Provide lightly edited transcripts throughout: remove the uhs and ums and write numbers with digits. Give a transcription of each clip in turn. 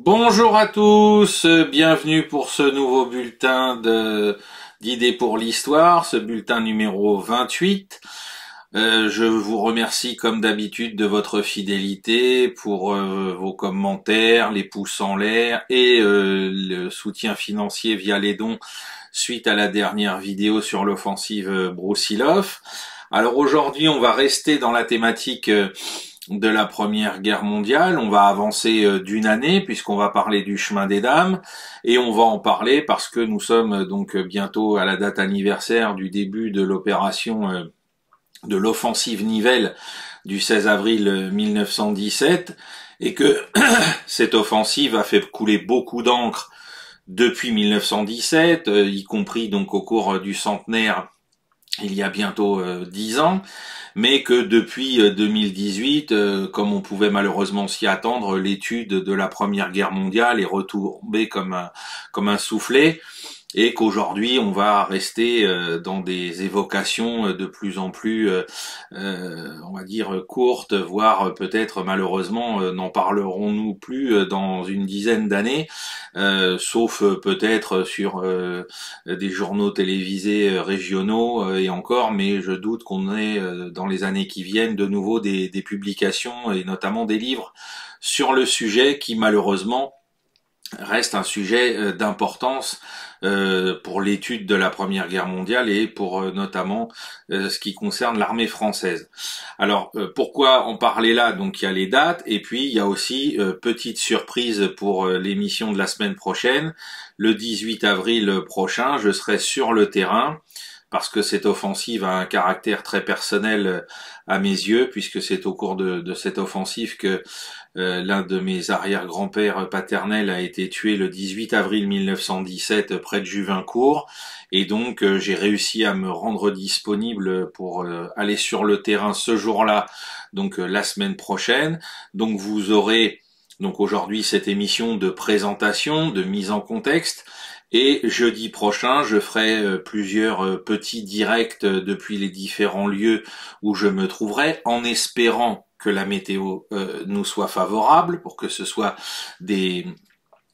Bonjour à tous, bienvenue pour ce nouveau bulletin d'idées pour l'histoire, ce bulletin numéro 28. Je vous remercie comme d'habitude de votre fidélité pour vos commentaires, les pouces en l'air et le soutien financier via les dons suite à la dernière vidéo sur l'offensive Broussilov. Alors aujourd'hui, on va rester dans la thématique de la Première Guerre mondiale. On va avancer d'une année puisqu'on va parler du chemin des dames et on va en parler parce que nous sommes donc bientôt à la date anniversaire du début de l'opération de l'offensive Nivelle du 16 avril 1917 et que cette offensive a fait couler beaucoup d'encre depuis 1917, y compris donc au cours du centenaire il y a bientôt 10 ans, mais que depuis 2018, comme on pouvait malheureusement s'y attendre, l'étude de la Première Guerre mondiale est retombée comme un soufflet, et qu'aujourd'hui on va rester dans des évocations de plus en plus, on va dire, courtes, voire peut-être malheureusement n'en parlerons-nous plus dans une dizaine d'années, sauf peut-être sur des journaux télévisés régionaux et encore, mais je doute qu'on ait dans les années qui viennent de nouveau des publications et notamment des livres sur le sujet qui malheureusement reste un sujet d'importance pour l'étude de la Première Guerre mondiale et pour notamment ce qui concerne l'armée française. Alors pourquoi en parler là? Donc il y a les dates et puis il y a aussi petite surprise pour l'émission de la semaine prochaine. Le 18 avril prochain, je serai sur le terrain parce que cette offensive a un caractère très personnel à mes yeux, puisque c'est au cours de cette offensive que l'un de mes arrière-grands-pères paternels a été tué le 18 avril 1917 près de Juvincourt, et donc j'ai réussi à me rendre disponible pour aller sur le terrain ce jour-là, donc la semaine prochaine. Donc vous aurez donc aujourd'hui cette émission de présentation, de mise en contexte. Et jeudi prochain, je ferai plusieurs petits directs depuis les différents lieux où je me trouverai, en espérant que la météo nous soit favorable, pour que ce soit des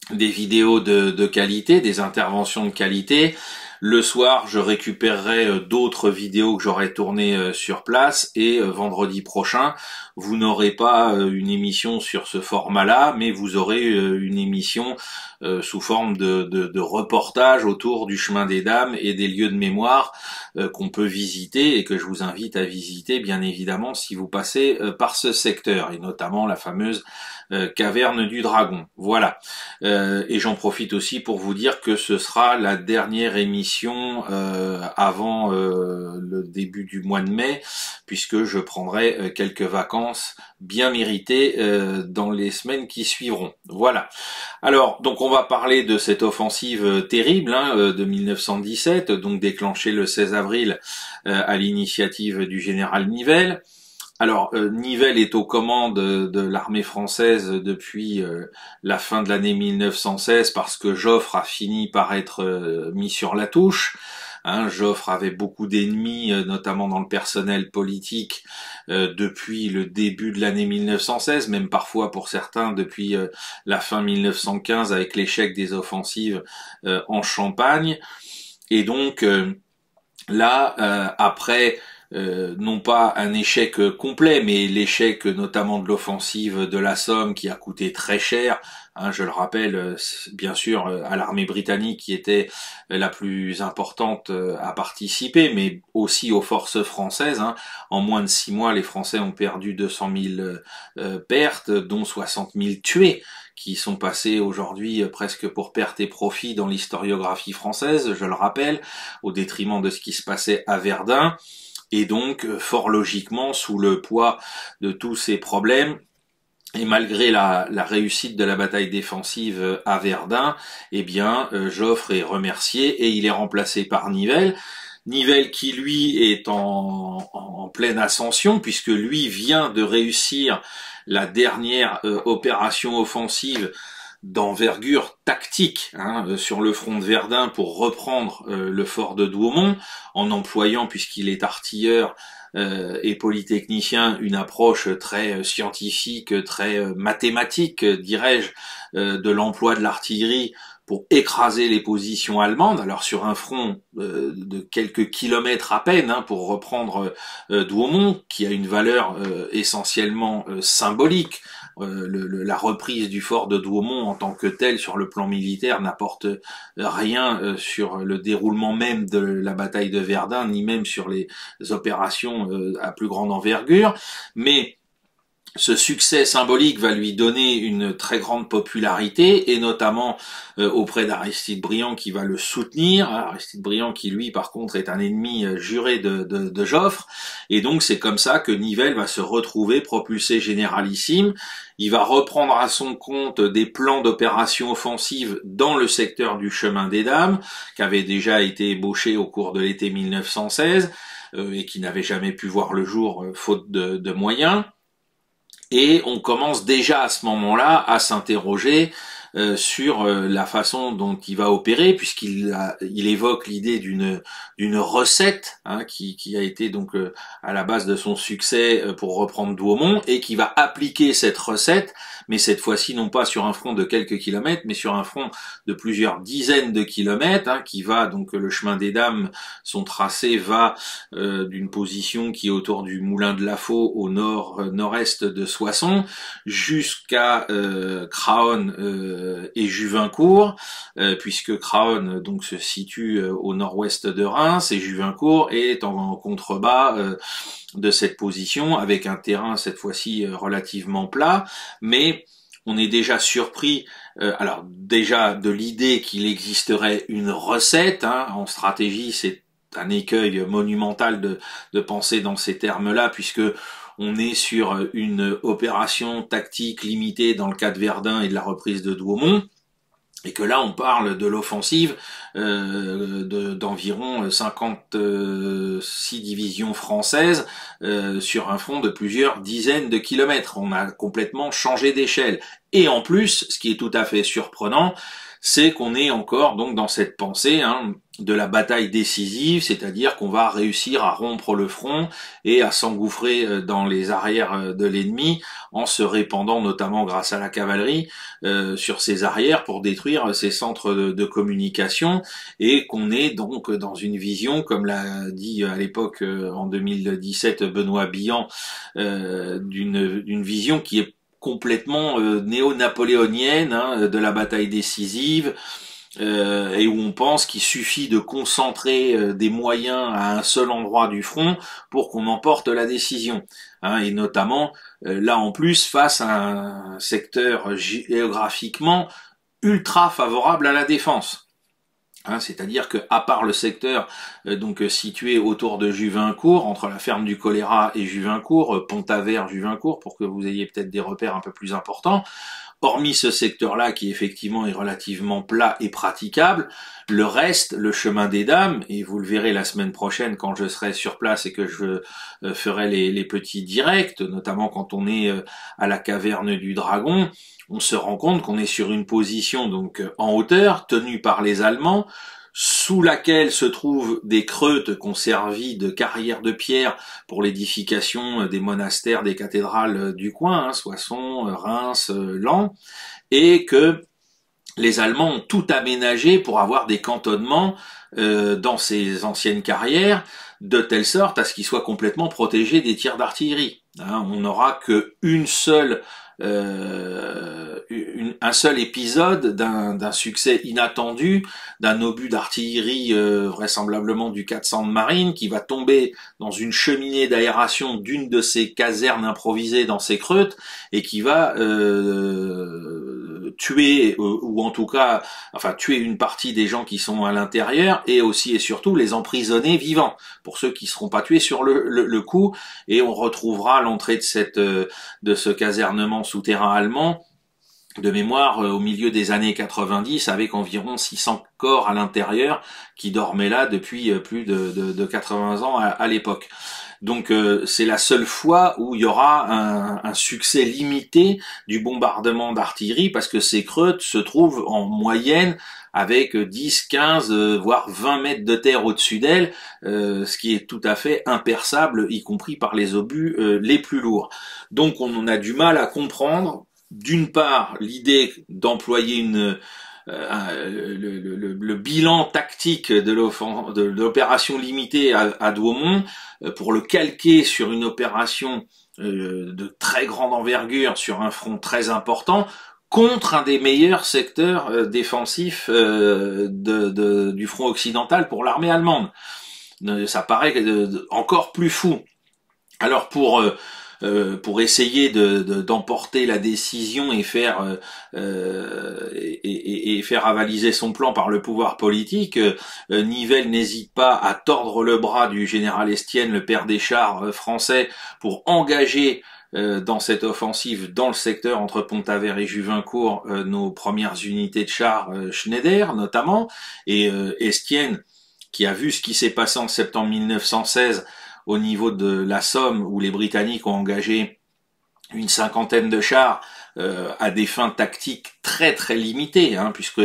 vidéos de qualité, des interventions de qualité. Le soir, je récupérerai d'autres vidéos que j'aurai tournées sur place et vendredi prochain, vous n'aurez pas une émission sur ce format-là, mais vous aurez une émission sous forme de reportage autour du chemin des dames et des lieux de mémoire qu'on peut visiter et que je vous invite à visiter, bien évidemment, si vous passez par ce secteur, et notamment la fameuse caverne du dragon. Voilà. Et j'en profite aussi pour vous dire que ce sera la dernière émission avant le début du mois de mai, puisque je prendrai quelques vacances bien méritées dans les semaines qui suivront. Voilà. Alors, donc on va parler de cette offensive terrible de 1917, donc déclenchée le 16 avril à l'initiative du général Nivelle. Alors, Nivelle est aux commandes de l'armée française depuis la fin de l'année 1916 parce que Joffre a fini par être mis sur la touche. Joffre avait beaucoup d'ennemis, notamment dans le personnel politique, depuis le début de l'année 1916, même parfois pour certains depuis la fin 1915 avec l'échec des offensives en Champagne. Et donc là, après non pas un échec complet, mais l'échec notamment de l'offensive de la Somme qui a coûté très cher, je le rappelle, bien sûr à l'armée britannique qui était la plus importante à participer, mais aussi aux forces françaises. En moins de 6 mois, les Français ont perdu 200 000 pertes, dont 60 000 tués, qui sont passés aujourd'hui presque pour perte et profit dans l'historiographie française, je le rappelle, au détriment de ce qui se passait à Verdun. Et donc, fort logiquement, sous le poids de tous ces problèmes, et malgré la réussite de la bataille défensive à Verdun, eh bien, Joffre est remercié et il est remplacé par Nivelle. Nivelle qui, lui, est en pleine ascension, puisque lui vient de réussir la dernière opération offensive d'envergure tactique sur le front de Verdun pour reprendre le fort de Douaumont, en employant, puisqu'il est artilleur et polytechnicien, une approche très scientifique, très mathématique, dirais-je, de l'emploi de l'artillerie pour écraser les positions allemandes, alors sur un front de quelques kilomètres à peine, pour reprendre Douaumont, qui a une valeur essentiellement symbolique. La reprise du fort de Douaumont en tant que tel sur le plan militaire n'apporte rien sur le déroulement même de la bataille de Verdun, ni même sur les opérations à plus grande envergure, mais ce succès symbolique va lui donner une très grande popularité, et notamment auprès d'Aristide Briand qui va le soutenir. Aristide Briand qui, lui, par contre, est un ennemi juré de Joffre. Et donc, c'est comme ça que Nivelle va se retrouver propulsé généralissime. Il va reprendre à son compte des plans d'opération offensive dans le secteur du chemin des Dames, qui avait déjà été ébauché au cours de l'été 1916, et qui n'avait jamais pu voir le jour, faute de moyens. Et on commence déjà à ce moment-là à s'interroger sur la façon dont il va opérer, puisqu'il évoque l'idée d'une recette qui a été donc à la base de son succès pour reprendre Douaumont, et qui va appliquer cette recette, mais cette fois-ci non pas sur un front de quelques kilomètres, mais sur un front de plusieurs dizaines de kilomètres, qui va donc le chemin des Dames, son tracé va d'une position qui est autour du Moulin de la Faux au nord-est de Soissons jusqu'à Craonne et Juvincourt, puisque Craonne donc se situe au nord-ouest de Reims, et Juvincourt est en contrebas de cette position, avec un terrain cette fois-ci relativement plat, mais on est déjà surpris, alors déjà de l'idée qu'il existerait une recette, en stratégie c'est un écueil monumental de penser dans ces termes-là, puisque on est sur une opération tactique limitée dans le cas de Verdun et de la reprise de Douaumont, et que là on parle de l'offensive d'environ 56 divisions françaises sur un front de plusieurs dizaines de kilomètres. On a complètement changé d'échelle. Et en plus, ce qui est tout à fait surprenant, c'est qu'on est encore donc dans cette pensée de la bataille décisive, c'est-à-dire qu'on va réussir à rompre le front et à s'engouffrer dans les arrières de l'ennemi, en se répandant notamment grâce à la cavalerie sur ses arrières pour détruire ses centres de communication, et qu'on est donc dans une vision, comme l'a dit à l'époque en 2017 Benoît Billan, d'une vision qui est complètement néo-napoléonienne de la bataille décisive, et où on pense qu'il suffit de concentrer des moyens à un seul endroit du front pour qu'on emporte la décision, et notamment là en plus face à un secteur géographiquement ultra favorable à la défense. C'est-à-dire que, à part le secteur donc situé autour de Juvincourt, entre la ferme du Choléra et Juvincourt, Pont-Aver-Juvincourt, pour que vous ayez peut-être des repères un peu plus importants, hormis ce secteur-là qui effectivement est relativement plat et praticable, le reste, le chemin des Dames, et vous le verrez la semaine prochaine quand je serai sur place et que je ferai les petits directs, notamment quand on est à la caverne du Dragon, on se rend compte qu'on est sur une position donc en hauteur, tenue par les Allemands, sous laquelle se trouvent des creutes qu'on servi de carrières de pierre pour l'édification des monastères, des cathédrales du coin, Soissons, Reims, Laon, et que les Allemands ont tout aménagé pour avoir des cantonnements dans ces anciennes carrières, de telle sorte à ce qu'ils soient complètement protégés des tirs d'artillerie. On n'aura qu'une seule un seul épisode d'un succès inattendu, d'un obus d'artillerie vraisemblablement du 400 de marine qui va tomber dans une cheminée d'aération d'une de ces casernes improvisées dans ces creutes, et qui va tuer, ou en tout cas tuer une partie des gens qui sont à l'intérieur, et aussi et surtout les emprisonner vivants, pour ceux qui ne seront pas tués sur le coup. Et on retrouvera l'entrée de ce casernement souterrain allemand de mémoire au milieu des années 90, avec environ 600 corps à l'intérieur qui dormaient là depuis plus de 80 ans à l'époque. Donc c'est la seule fois où il y aura un succès limité du bombardement d'artillerie, parce que ces creutes se trouvent en moyenne avec 10, 15, voire 20 mètres de terre au-dessus d'elles, ce qui est tout à fait imperçable, y compris par les obus les plus lourds. Donc on a du mal à comprendre, d'une part, l'idée d'employer le bilan tactique de l'opération limitée à Douaumont pour le calquer sur une opération de très grande envergure sur un front très important contre un des meilleurs secteurs défensifs du front occidental pour l'armée allemande. Ça paraît encore plus fou. Alors pour essayer d'emporter la décision et faire faire avaliser son plan par le pouvoir politique, Nivelle n'hésite pas à tordre le bras du général Estienne, le père des chars français, pour engager dans cette offensive dans le secteur entre Pont-Aven et Juvincourt nos premières unités de chars Schneider notamment, et Estienne, qui a vu ce qui s'est passé en septembre 1916 au niveau de la Somme, où les Britanniques ont engagé une cinquantaine de chars à des fins tactiques très très limitées, puisque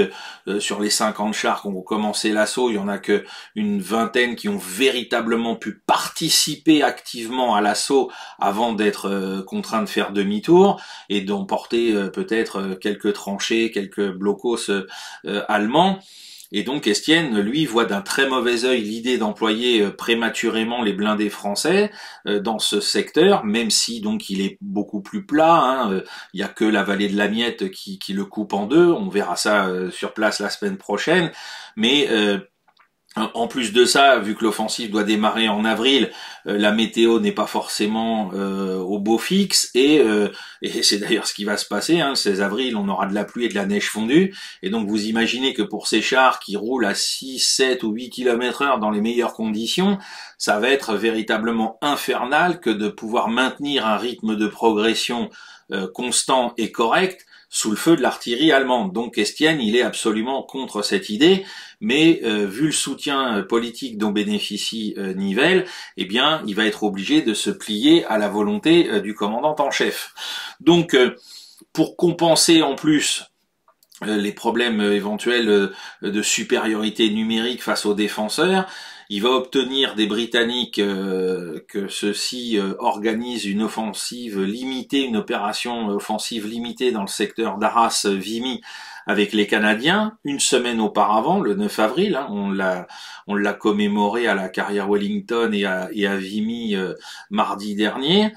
sur les 50 chars qui ont commencé l'assaut, il y en a que une vingtaine qui ont véritablement pu participer activement à l'assaut avant d'être contraints de faire demi-tour et d'emporter peut-être quelques tranchées, quelques blocos allemands. Et donc Estienne, lui, voit d'un très mauvais œil l'idée d'employer prématurément les blindés français dans ce secteur, même si donc il est beaucoup plus plat. Il y a que la vallée de la Miette qui le coupe en deux. On verra ça sur place la semaine prochaine. Mais en plus de ça, vu que l'offensive doit démarrer en avril, la météo n'est pas forcément au beau fixe, et c'est d'ailleurs ce qui va se passer, le 16 avril, on aura de la pluie et de la neige fondue, et donc vous imaginez que pour ces chars qui roulent à 6, 7 ou 8 km/h dans les meilleures conditions, ça va être véritablement infernal que de pouvoir maintenir un rythme de progression constant et correct sous le feu de l'artillerie allemande. Donc Estienne, il est absolument contre cette idée, mais vu le soutien politique dont bénéficie Nivelle, eh bien, il va être obligé de se plier à la volonté du commandant en chef. Donc, pour compenser en plus les problèmes éventuels de supériorité numérique face aux défenseurs, il va obtenir des Britanniques que ceux-ci organisent une offensive limitée, une opération offensive limitée dans le secteur d'Arras-Vimy avec les Canadiens, une semaine auparavant, le 9 avril, on l'a commémoré à la carrière Wellington et à Vimy mardi dernier,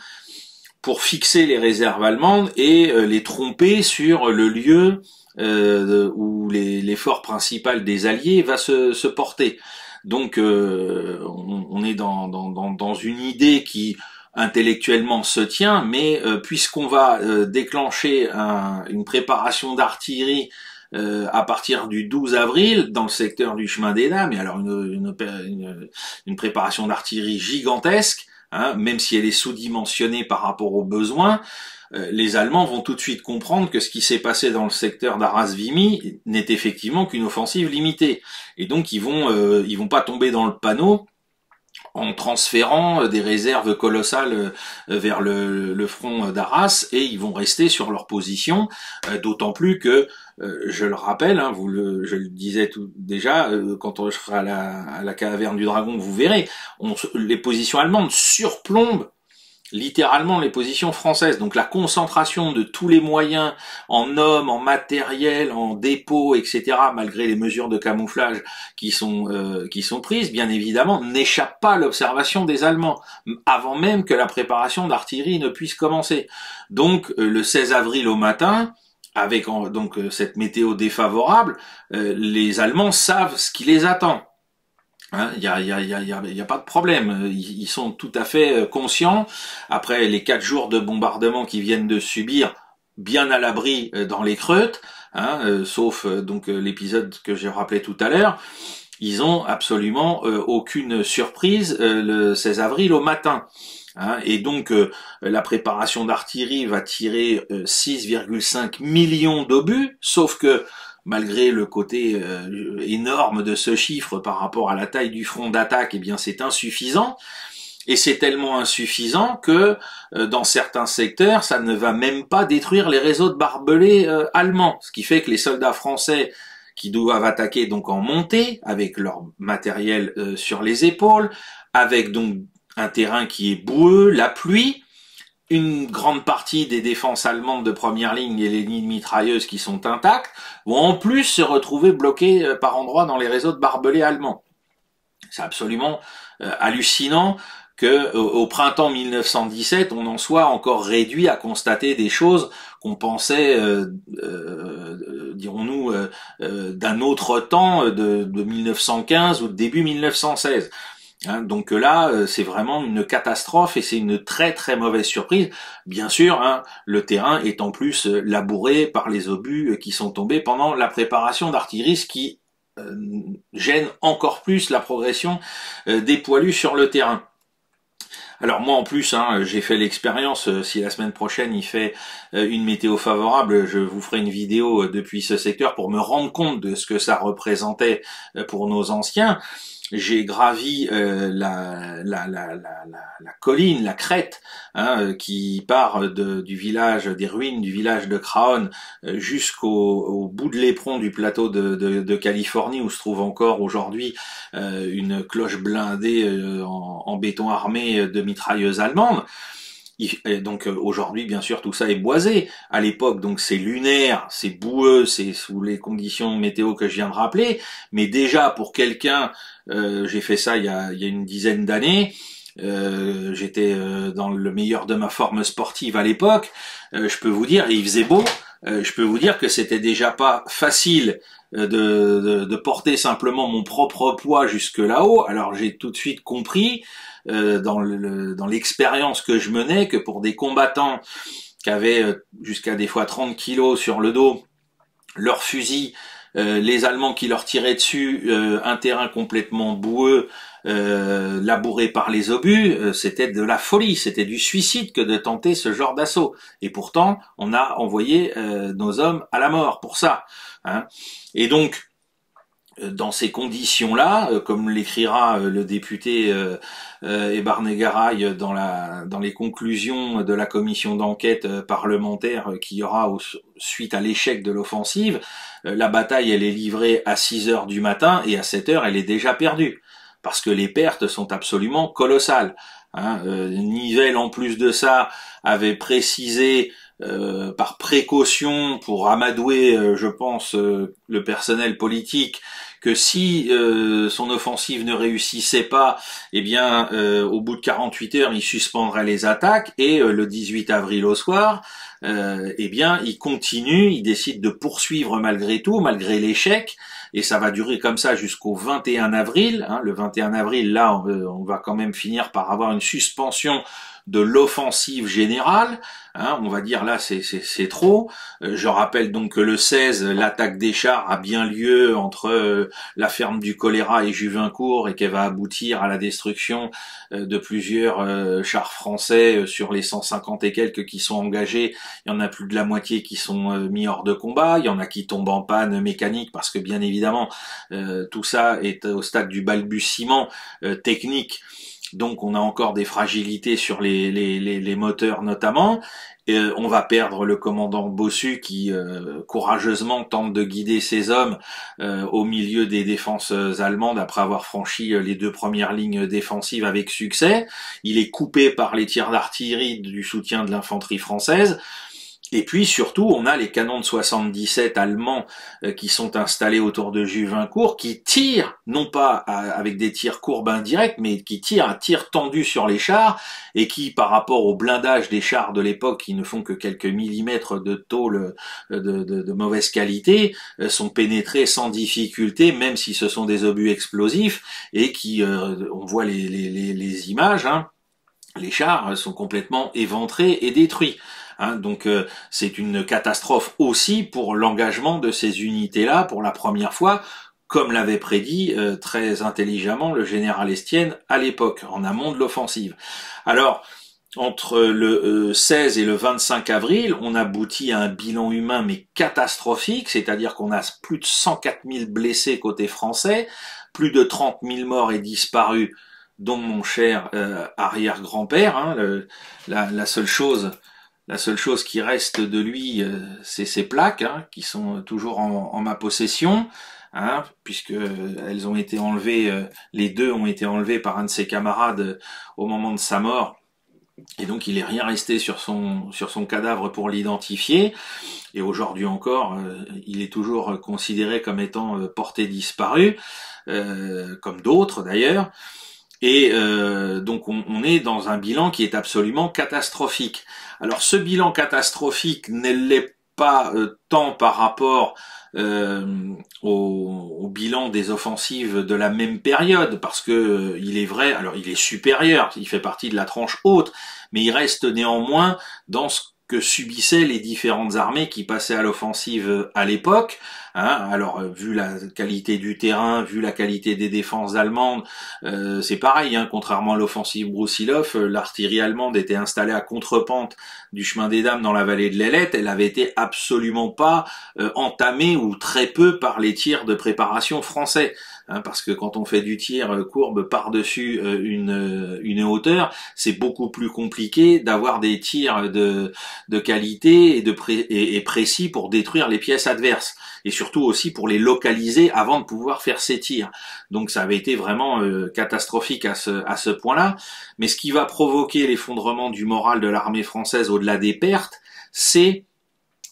pour fixer les réserves allemandes et les tromper sur le lieu où l'effort principal des Alliés va se porter. Donc on est dans une idée qui intellectuellement se tient, mais puisqu'on va déclencher une préparation d'artillerie à partir du 12 avril dans le secteur du chemin des Dames, et alors une préparation d'artillerie gigantesque, même si elle est sous-dimensionnée par rapport aux besoins, les Allemands vont tout de suite comprendre que ce qui s'est passé dans le secteur d'Arras-Vimy n'est effectivement qu'une offensive limitée. Et donc ils vont pas tomber dans le panneau en transférant des réserves colossales vers le front d'Arras, et ils vont rester sur leur position, d'autant plus que, je le rappelle, je le disais déjà, quand on sera à la caverne du Dragon, vous verrez, les positions allemandes surplombent littéralement les positions françaises. Donc la concentration de tous les moyens en hommes, en matériel, en dépôts, etc., malgré les mesures de camouflage qui sont prises, bien évidemment, n'échappe pas à l'observation des Allemands, avant même que la préparation d'artillerie ne puisse commencer. Donc le 16 avril au matin, avec donc cette météo défavorable, les Allemands savent ce qui les attend. Il y a pas de problème. Ils sont tout à fait conscients, après les 4 jours de bombardement qu'ils viennent de subir, bien à l'abri dans les creutes, sauf donc l'épisode que j'ai rappelé tout à l'heure. Ils ont absolument aucune surprise le 16 avril au matin. Et donc la préparation d'artillerie va tirer 6,5 millions d'obus, sauf que malgré le côté énorme de ce chiffre par rapport à la taille du front d'attaque, eh bien c'est insuffisant. Et c'est tellement insuffisant que dans certains secteurs, ça ne va même pas détruire les réseaux de barbelés allemands. Ce qui fait que les soldats français qui doivent attaquer donc en montée, avec leur matériel sur les épaules, avec donc un terrain qui est boueux, la pluie, une grande partie des défenses allemandes de première ligne et les lignes mitrailleuses qui sont intactes, vont en plus se retrouver bloquées par endroits dans les réseaux de barbelés allemands. C'est absolument hallucinant que au printemps 1917, on en soit encore réduit à constater des choses qu'on pensait, dirons-nous, d'un autre temps, de 1915 ou de début 1916. Donc là, c'est vraiment une catastrophe et c'est une très très mauvaise surprise. Bien sûr, le terrain est en plus labouré par les obus qui sont tombés pendant la préparation d'artillerie, ce qui gêne encore plus la progression des poilus sur le terrain. Alors moi en plus, j'ai fait l'expérience, si la semaine prochaine il fait une météo favorable, je vous ferai une vidéo depuis ce secteur pour me rendre compte de ce que ça représentait pour nos anciens. J'ai gravi la colline, la crête, qui part du village, des ruines du village de Craonne jusqu'au bout de l'éperon du plateau de Californie, où se trouve encore aujourd'hui une cloche blindée en béton armé de mitrailleuses allemandes. Et donc aujourd'hui, bien sûr, tout ça est boisé. À l'époque, donc c'est lunaire, c'est boueux, c'est sous les conditions météo que je viens de rappeler. Mais déjà, pour quelqu'un, j'ai fait ça il y a une dizaine d'années. J'étais dans le meilleur de ma forme sportive à l'époque. Je peux vous dire, et il faisait beau. Je peux vous dire que c'était déjà pas facile de porter simplement mon propre poids jusque là-haut. Alors j'ai tout de suite compris dans l'expérience que je menais que pour des combattants qui avaient jusqu'à des fois 30 kilos sur le dos, leurs fusils, les Allemands qui leur tiraient dessus, un terrain complètement boueux, labouré par les obus, c'était de la folie, c'était du suicide que de tenter ce genre d'assaut. Et pourtant, on a envoyé nos hommes à la mort pour ça. Et donc, dans ces conditions-là, comme l'écrira le député Ebarné-Garay dans les conclusions de la commission d'enquête parlementaire qui y aura suite à l'échec de l'offensive, la bataille elle est livrée à 6 heures du matin et à 7 heures elle est déjà perdue, parce que les pertes sont absolument colossales. Nivelle en plus de ça avait précisé par précaution pour amadouer, je pense, le personnel politique, que si son offensive ne réussissait pas, eh bien, au bout de 48 heures, il suspendrait les attaques, et le 18 avril au soir, eh bien, il décide de poursuivre malgré tout, malgré l'échec, et ça va durer comme ça jusqu'au 21 avril. Le 21 avril, là, on va quand même finir par avoir une suspension de l'offensive générale, on va dire là c'est trop. Je rappelle donc que le 16, l'attaque des chars a bien lieu entre la ferme du Choléra et Juvincourt, et qu'elle va aboutir à la destruction de plusieurs chars français. Sur les 150 et quelques qui sont engagés, il y en a plus de la moitié qui sont mis hors de combat, il y en a qui tombent en panne mécanique, parce que bien évidemment tout ça est au stade du balbutiement technique. Donc on a encore des fragilités sur les moteurs notamment. On va perdre le commandant Bossu qui courageusement tente de guider ses hommes au milieu des défenses allemandes après avoir franchi les 2 premières lignes défensives avec succès. Il est coupé par les tirs d'artillerie du soutien de l'infanterie française. Et puis surtout, on a les canons de 77 allemands qui sont installés autour de Juvincourt, qui tirent, non pas avec des tirs courbes indirects, mais qui tirent à tir tendu sur les chars, et qui, par rapport au blindage des chars de l'époque, qui ne font que quelques millimètres de tôle de mauvaise qualité, sont pénétrés sans difficulté, même si ce sont des obus explosifs, et qui, on voit les images, les chars sont complètement éventrés et détruits. Donc c'est une catastrophe aussi pour l'engagement de ces unités-là pour la première fois, comme l'avait prédit très intelligemment le général Estienne à l'époque, en amont de l'offensive. Alors, entre le 16 et le 25 avril, on aboutit à un bilan humain mais catastrophique, c'est-à-dire qu'on a plus de 104 000 blessés côté français, plus de 30 000 morts et disparus, dont mon cher arrière-grand-père. Hein, la seule chose qui reste de lui, c'est ses plaques, hein, qui sont toujours en ma possession, hein, puisque elles ont été enlevées, les deux ont été enlevées par un de ses camarades au moment de sa mort. Et donc il n'est rien resté sur son cadavre pour l'identifier. Et aujourd'hui encore, il est toujours considéré comme étant porté disparu, comme d'autres d'ailleurs. Et donc on est dans un bilan qui est absolument catastrophique. Alors ce bilan catastrophique ne l'est pas tant par rapport au bilan des offensives de la même période, parce que il est vrai, alors il est supérieur, il fait partie de la tranche haute, mais il reste néanmoins dans ce que subissaient les différentes armées qui passaient à l'offensive à l'époque. Hein, alors, vu la qualité du terrain, vu la qualité des défenses allemandes, c'est pareil. Hein, contrairement à l'offensive Brusilov, l'artillerie allemande était installée à contrepente du chemin des Dames dans la vallée de l'Ailette. Elle avait été absolument pas entamée ou très peu par les tirs de préparation français. Hein, parce que quand on fait du tir courbe par-dessus une hauteur, c'est beaucoup plus compliqué d'avoir des tirs de qualité et précis pour détruire les pièces adverses. Et surtout aussi pour les localiser avant de pouvoir faire ces tirs. Donc ça avait été vraiment catastrophique à ce point-là. Mais ce qui va provoquer l'effondrement du moral de l'armée française au-delà des pertes, c'est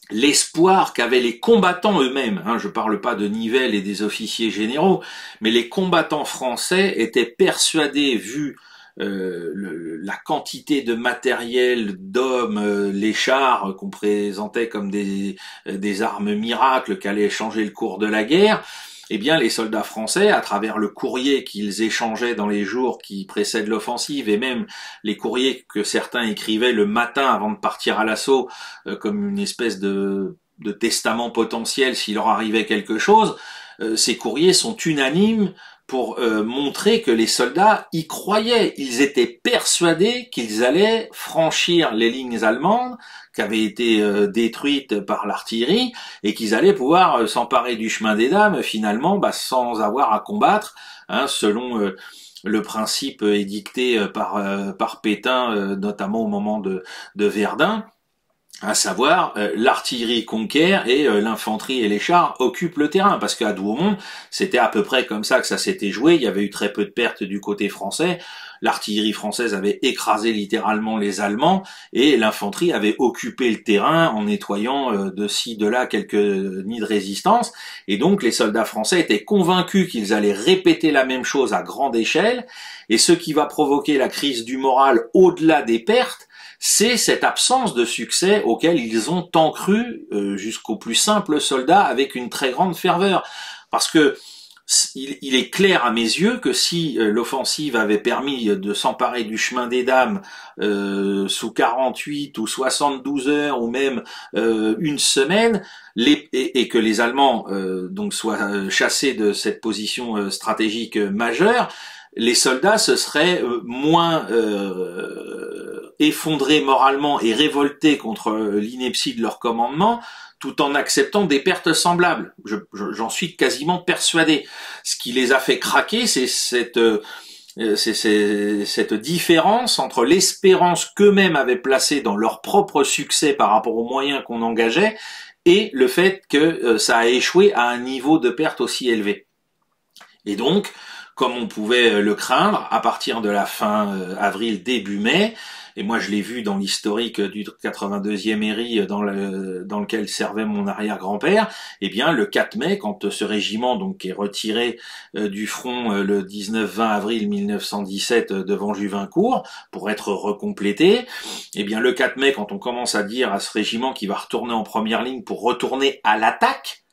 l'espoir qu'avaient les combattants eux-mêmes. Hein, je parle pas de Nivelle et des officiers généraux, mais les combattants français étaient persuadés, vu la quantité de matériel, d'hommes, les chars qu'on présentait comme des armes miracles qui allaient changer le cours de la guerre, eh bien les soldats français, à travers le courrier qu'ils échangeaient dans les jours qui précèdent l'offensive, et même les courriers que certains écrivaient le matin avant de partir à l'assaut, comme une espèce de testament potentiel s'il leur arrivait quelque chose, ces courriers sont unanimes pour montrer que les soldats y croyaient. Ils étaient persuadés qu'ils allaient franchir les lignes allemandes qui avaient été détruites par l'artillerie et qu'ils allaient pouvoir s'emparer du chemin des Dames finalement sans avoir à combattre, hein, selon le principe édicté par Pétain, notamment au moment de Verdun, à savoir l'artillerie conquiert et l'infanterie et les chars occupent le terrain, parce qu'à Douaumont, c'était à peu près comme ça que ça s'était joué. Il y avait eu très peu de pertes du côté français. L'artillerie française avait écrasé littéralement les Allemands et l'infanterie avait occupé le terrain en nettoyant de ci, de là quelques nids de résistance. Et donc les soldats français étaient convaincus qu'ils allaient répéter la même chose à grande échelle. Et ce qui va provoquer la crise du moral au-delà des pertes, c'est cette absence de succès auquel ils ont tant cru jusqu'aux plus simples soldats avec une très grande ferveur. Parce que il est clair à mes yeux que si l'offensive avait permis de s'emparer du chemin des Dames sous 48 ou 72 heures ou même une semaine, et que les Allemands donc soient chassés de cette position stratégique majeure, les soldats se seraient moins effondrés moralement et révoltés contre l'ineptie de leur commandement, tout en acceptant des pertes semblables. J'en suis quasiment persuadé. Ce qui les a fait craquer, c'est cette différence entre l'espérance qu'eux-mêmes avaient placée dans leur propre succès par rapport aux moyens qu'on engageait et le fait que ça a échoué à un niveau de perte aussi élevé. Et donc, comme on pouvait le craindre, à partir de la fin avril, début mai, et moi je l'ai vu dans l'historique du 82e Héry dans lequel servait mon arrière-grand-père, eh bien le 4 mai, quand ce régiment donc est retiré du front le 19-20 avril 1917 devant Juvincourt pour être recomplété, eh bien le 4 mai, quand on commence à dire à ce régiment qu'il va retourner en première ligne pour retourner à l'attaque,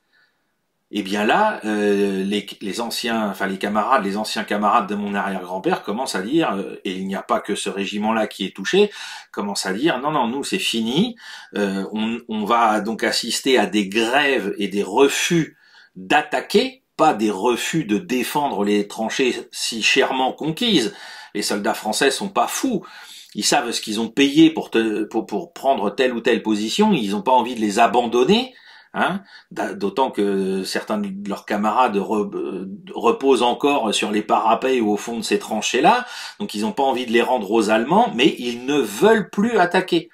et bien là, les anciens camarades de mon arrière-grand-père commencent à dire, et il n'y a pas que ce régiment-là qui est touché, commencent à dire, non, nous c'est fini, on va donc assister à des grèves et des refus d'attaquer, pas des refus de défendre les tranchées si chèrement conquises. Les soldats français sont pas fous. ils savent ce qu'ils ont payé pour prendre telle ou telle position, ils n'ont pas envie de les abandonner. Hein, d'autant que certains de leurs camarades reposent encore sur les parapets ou au fond de ces tranchées-là, donc ils n'ont pas envie de les rendre aux Allemands, mais ils ne veulent plus attaquer.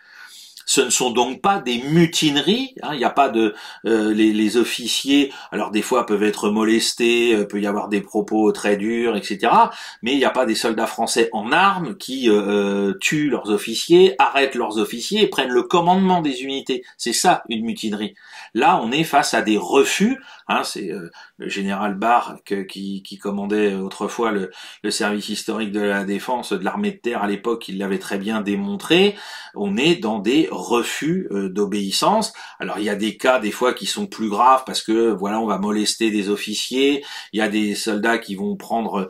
Ce ne sont donc pas des mutineries, hein, il n'y a pas de les officiers, alors des fois peuvent être molestés, peut y avoir des propos très durs, etc. Mais il n'y a pas des soldats français en armes qui tuent leurs officiers, arrêtent leurs officiers et prennent le commandement des unités. C'est ça une mutinerie. Là, on est face à des refus. Hein, c'est le général Barre qui commandait autrefois le service historique de la défense de l'armée de terre à l'époque, il l'avait très bien démontré. On est dans des refus d'obéissance. Alors il y a des cas des fois qui sont plus graves parce que voilà, on va molester des officiers, il y a des soldats qui vont prendre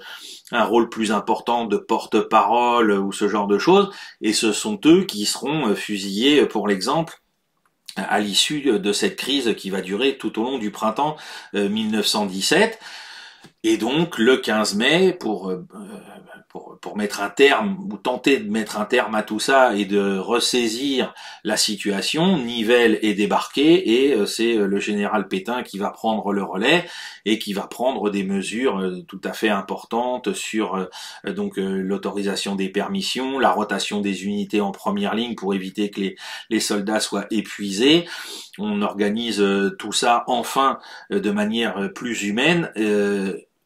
un rôle plus important de porte-parole ou ce genre de choses, et ce sont eux qui seront fusillés pour l'exemple à l'issue de cette crise qui va durer tout au long du printemps 1917. Et donc le 15 mai, pour mettre un terme, ou tenter de mettre un terme à tout ça et de ressaisir la situation, Nivelle est débarqué et c'est le général Pétain qui va prendre le relais et qui va prendre des mesures tout à fait importantes sur l'autorisation des permissions, la rotation des unités en première ligne pour éviter que les soldats soient épuisés. On organise tout ça enfin de manière plus humaine.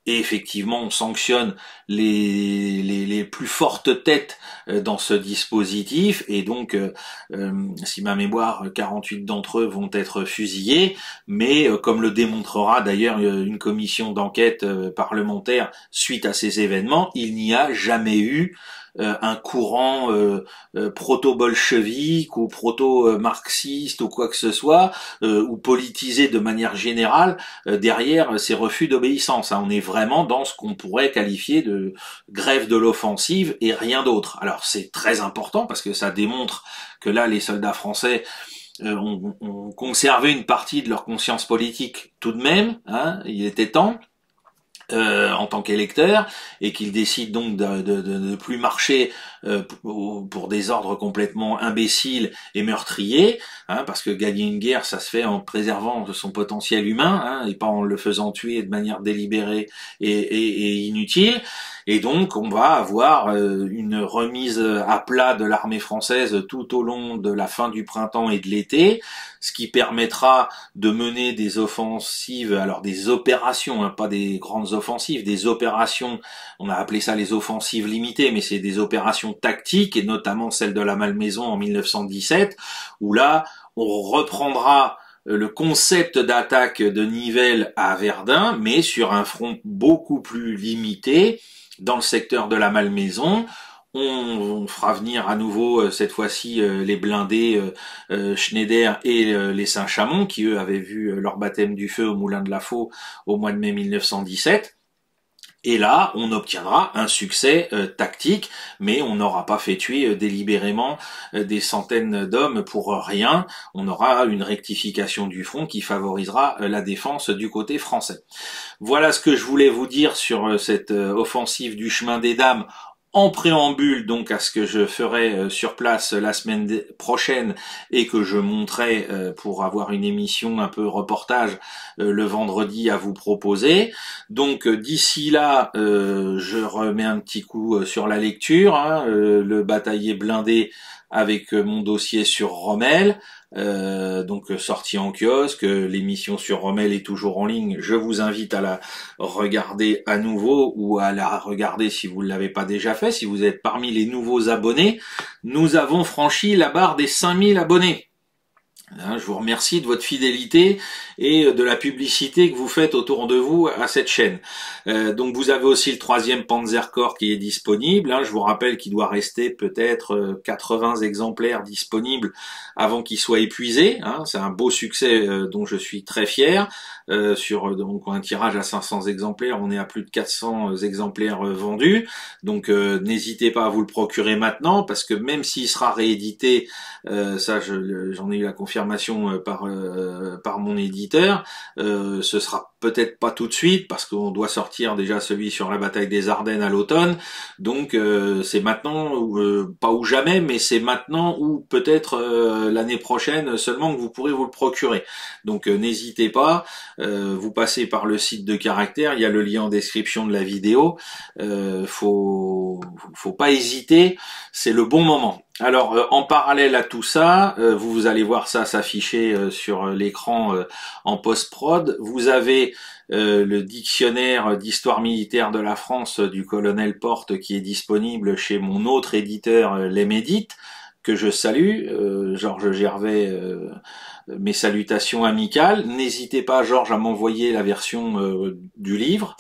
Et effectivement, on sanctionne les plus fortes têtes dans ce dispositif. Et donc, si ma mémoire, 48 d'entre eux vont être fusillés. Mais comme le démontrera d'ailleurs une commission d'enquête parlementaire suite à ces événements, il n'y a jamais eu un courant proto-bolchevique ou proto-marxiste ou quoi que ce soit, ou politisé de manière générale derrière ces refus d'obéissance. Hein. On est vraiment dans ce qu'on pourrait qualifier de grève de l'offensive et rien d'autre. Alors c'est très important parce que ça démontre que là les soldats français ont conservé une partie de leur conscience politique tout de même, hein, il était temps. En tant qu'électeur, et qu'il décide donc de ne plus marcher pour des ordres complètement imbéciles et meurtriers, hein, parce que gagner une guerre, ça se fait en préservant son potentiel humain, hein, et pas en le faisant tuer de manière délibérée et inutile. Et donc, on va avoir une remise à plat de l'armée française tout au long de la fin du printemps et de l'été, ce qui permettra de mener des offensives, alors des opérations, hein, pas des grandes offensives, des opérations, on a appelé ça les offensives limitées, mais c'est des opérations tactiques, et notamment celle de la Malmaison en 1917, où là, on reprendra le concept d'attaque de Nivelle à Verdun, mais sur un front beaucoup plus limité, dans le secteur de la Malmaison. On fera venir à nouveau cette fois-ci les blindés Schneider et les Saint-Chamond qui eux avaient vu leur baptême du feu au Moulin de la Faux au mois de mai 1917. Et là, on obtiendra un succès tactique, mais on n'aura pas fait tuer délibérément des centaines d'hommes pour rien. On aura une rectification du front qui favorisera la défense du côté français. Voilà ce que je voulais vous dire sur cette offensive du chemin des dames en préambule donc à ce que je ferai sur place la semaine prochaine et que je monterai pour avoir une émission un peu reportage le vendredi à vous proposer. Donc d'ici là, je remets un petit coup sur la lecture, hein, le bataillé blindé avec mon dossier sur Rommel, donc sorti en kiosque, l'émission sur Rommel est toujours en ligne, je vous invite à la regarder à nouveau ou à la regarder si vous ne l'avez pas déjà fait, si vous êtes parmi les nouveaux abonnés. Nous avons franchi la barre des 5000 abonnés. Je vous remercie de votre fidélité et de la publicité que vous faites autour de vous à cette chaîne. Donc vous avez aussi le 3e Panzerkorps qui est disponible. Je vous rappelle qu'il doit rester peut-être 80 exemplaires disponibles avant qu'il soit épuisé. C'est un beau succès dont je suis très fier. Sur donc un tirage à 500 exemplaires, on est à plus de 400 exemplaires vendus. Donc n'hésitez pas à vous le procurer maintenant parce que même s'il sera réédité, ça j'en ai eu la confirmation par mon éditeur, ce sera peut-être pas tout de suite, parce qu'on doit sortir déjà celui sur la bataille des Ardennes à l'automne. Donc c'est maintenant, pas ou jamais, mais c'est maintenant ou peut-être l'année prochaine seulement que vous pourrez vous le procurer. Donc n'hésitez pas, vous passez par le site de Caractère, il y a le lien en description de la vidéo. Faut pas hésiter, c'est le bon moment. Alors en parallèle à tout ça, vous allez voir ça s'afficher sur l'écran en post-prod. Vous avez le dictionnaire d'histoire militaire de la France du colonel Porte qui est disponible chez mon autre éditeur L'Émédite, que je salue, Georges Gervais, mes salutations amicales. N'hésitez pas, Georges, à m'envoyer la version du livre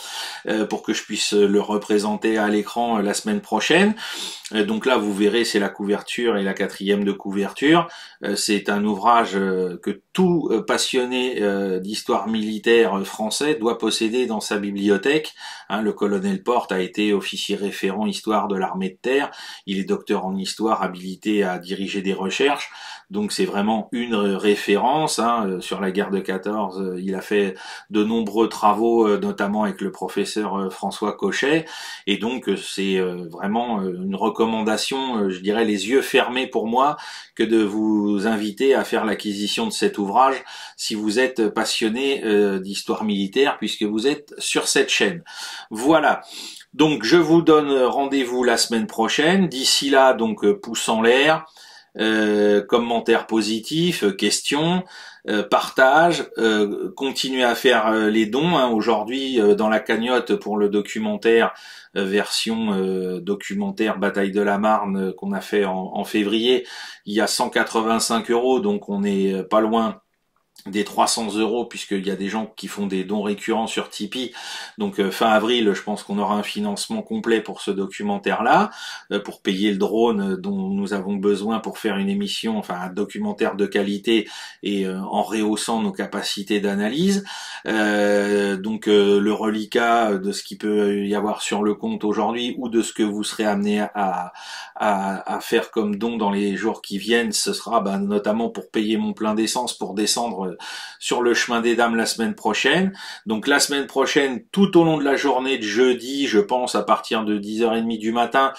pour que je puisse le représenter à l'écran la semaine prochaine. Donc là, vous verrez, c'est la couverture et la quatrième de couverture. C'est un ouvrage que tout passionné d'histoire militaire français doit posséder dans sa bibliothèque. Le colonel Porte a été officier référent histoire de l'armée de terre. Il est docteur en histoire, habilité à diriger des recherches. Donc c'est vraiment une référence. Sur la guerre de 14, il a fait de nombreux travaux, notamment avec le professeur François Cochet. Et donc c'est vraiment une recommandation, je dirais les yeux fermés pour moi, que de vous inviter à faire l'acquisition de cet ouvrage si vous êtes passionné d'histoire militaire, puisque vous êtes sur cette chaîne. Voilà. Donc je vous donne rendez-vous la semaine prochaine. D'ici là, donc pouce en l'air, commentaires positifs, questions, partage, continuez à faire les dons. Aujourd'hui, dans la cagnotte pour le documentaire, version documentaire Bataille de la Marne qu'on a fait en février, il y a 185 €, donc on n'est pas loin des 300 €, puisqu'il y a des gens qui font des dons récurrents sur Tipeee. Donc fin avril, je pense qu'on aura un financement complet pour ce documentaire-là, pour payer le drone dont nous avons besoin pour faire une émission, enfin un documentaire de qualité et en rehaussant nos capacités d'analyse. Donc le reliquat de ce qui peut y avoir sur le compte aujourd'hui ou de ce que vous serez amené à faire comme don dans les jours qui viennent, ce sera notamment pour payer mon plein d'essence pour descendre sur le chemin des dames la semaine prochaine. Donc la semaine prochaine, tout au long de la journée de jeudi, je pense à partir de 10h30 du matin,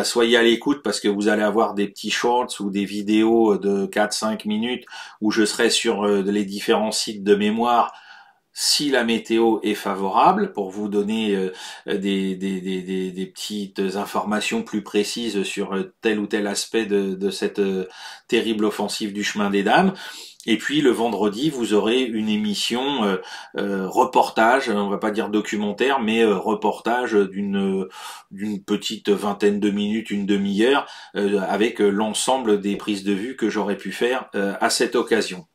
soyez à l'écoute parce que vous allez avoir des petits shorts ou des vidéos de 4-5 minutes où je serai sur les différents sites de mémoire si la météo est favorable, pour vous donner des petites informations plus précises sur tel ou tel aspect de cette terrible offensive du chemin des dames. Et puis le vendredi, vous aurez une émission reportage, on va pas dire documentaire, mais reportage d'une petite vingtaine de minutes, une demi-heure, avec l'ensemble des prises de vue que j'aurais pu faire à cette occasion.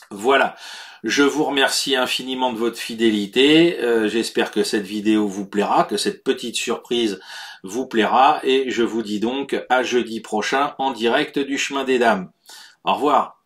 Voilà, je vous remercie infiniment de votre fidélité, j'espère que cette vidéo vous plaira, que cette petite surprise vous plaira, et je vous dis donc à jeudi prochain en direct du Chemin des Dames. Au revoir.